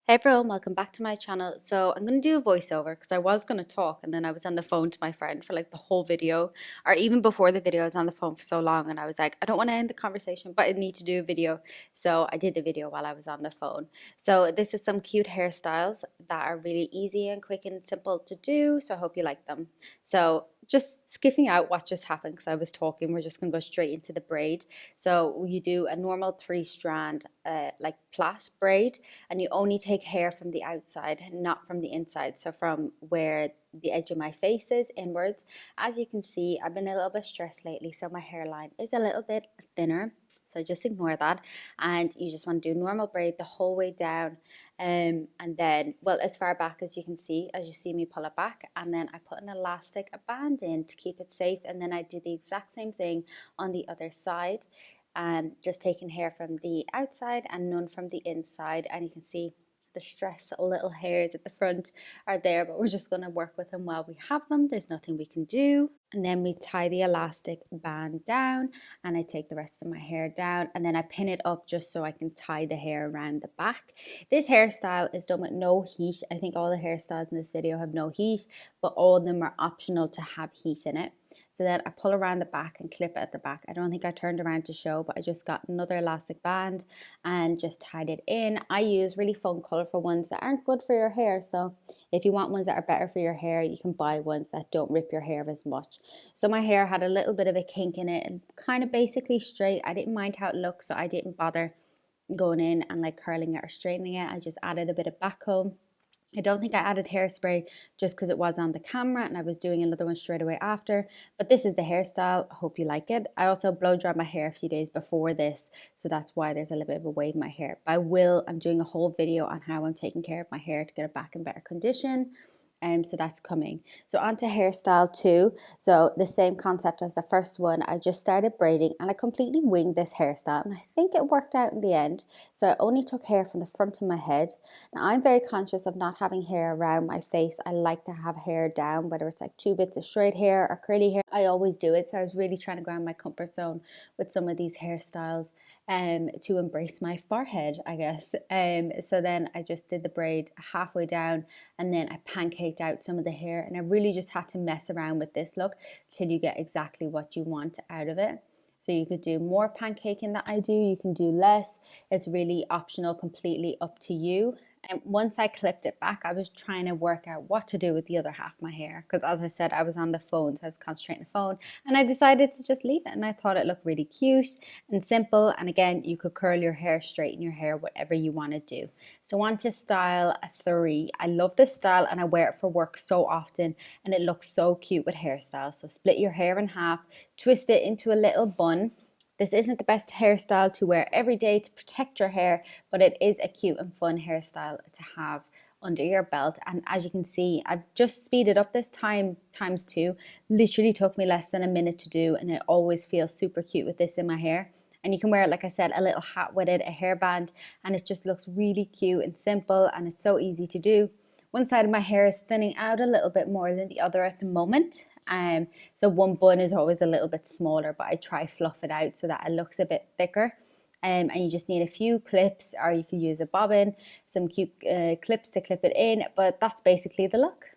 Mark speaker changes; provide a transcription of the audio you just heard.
Speaker 1: Hey everyone, welcome back to my channel. So I'm going to do a voiceover because I was going to talk and then I was on the phone to my friend for like the whole video, or even before the video I was on the phone for so long and I was like, I don't want to end the conversation, but I need to do a video. So I did the video while I was on the phone. So this is some cute hairstyles that are really easy and quick and simple to do. So I hope you like them. So just skipping out what just happened because I was talking, we're just going to go straight into the braid. So you do a normal 3-strand like plait braid, and you only take hair from the outside, not from the inside. So from where the edge of my face is inwards. As you can see, I've been a little bit stressed lately, so my hairline is a little bit thinner. So just ignore that, and you just want to do normal braid the whole way down, and then, well, as far back as you can see, as you see me pull it back, and then I put an elastic, a band in to keep it safe, and then I do the exact same thing on the other side, and just taking hair from the outside and none from the inside. And you can see the stress little hairs at the front are there, but we're just going to work with them while we have them. There's nothing we can do. And then we tie the elastic band down, and I take the rest of my hair down, and then I pin it up just so I can tie the hair around the back. This hairstyle is done with no heat. I think all the hairstyles in this video have no heat, but all of them are optional to have heat in it. So then I pull around the back and clip it at the back. I don't think I turned around to show, but I just got another elastic band and just tied it in. I use really fun, colorful ones that aren't good for your hair. So if you want ones that are better for your hair, you can buy ones that don't rip your hair as much. So my hair had a little bit of a kink in it and kind of basically straight. I didn't mind how it looked, so I didn't bother going in and like curling it or straightening it. I just added a bit of back comb. I don't think I added hairspray just because it was on the camera and I was doing another one straight away after. But this is the hairstyle. I hope you like it. I also blow dried my hair a few days before this, so that's why there's a little bit of a wave in my hair. But I'm doing a whole video on how I'm taking care of my hair to get it back in better condition. So that's coming. So on to hairstyle 2. So the same concept as the first one. I just started braiding and I completely winged this hairstyle, and I think it worked out in the end. So I only took hair from the front of my head. Now I'm very conscious of not having hair around my face. I like to have hair down, whether it's like 2 bits of straight hair or curly hair. I always do it. So I was really trying to go out my comfort zone with some of these hairstyles to embrace my forehead, I guess. So then I just did the braid halfway down, and then I pancaked out some of the hair, and I really just had to mess around with this look till you get exactly what you want out of it. So you could do more pancaking that I do, you can do less. It's really optional, completely up to you. And once I clipped it back, I was trying to work out what to do with the other half of my hair. Because as I said, I was on the phone, so I was concentrating on the phone. And I decided to just leave it. And I thought it looked really cute and simple. And again, you could curl your hair, straighten your hair, whatever you want to do. So on to style 3. I love this style and I wear it for work so often. And it looks so cute with hairstyles. So split your hair in half, twist it into a little bun. This isn't the best hairstyle to wear every day to protect your hair, but it is a cute and fun hairstyle to have under your belt. And as you can see, I've just speeded up this time times 2. Literally took me less than a minute to do, and it always feels super cute with this in my hair. And you can wear it, like I said, a little hat with it, a hairband, and it just looks really cute and simple, and it's so easy to do. One side of my hair is thinning out a little bit more than the other at the moment. So one bun is always a little bit smaller, but I try fluff it out so that it looks a bit thicker. And you just need a few clips, or you can use a bobbin, some cute clips to clip it in, but that's basically the look.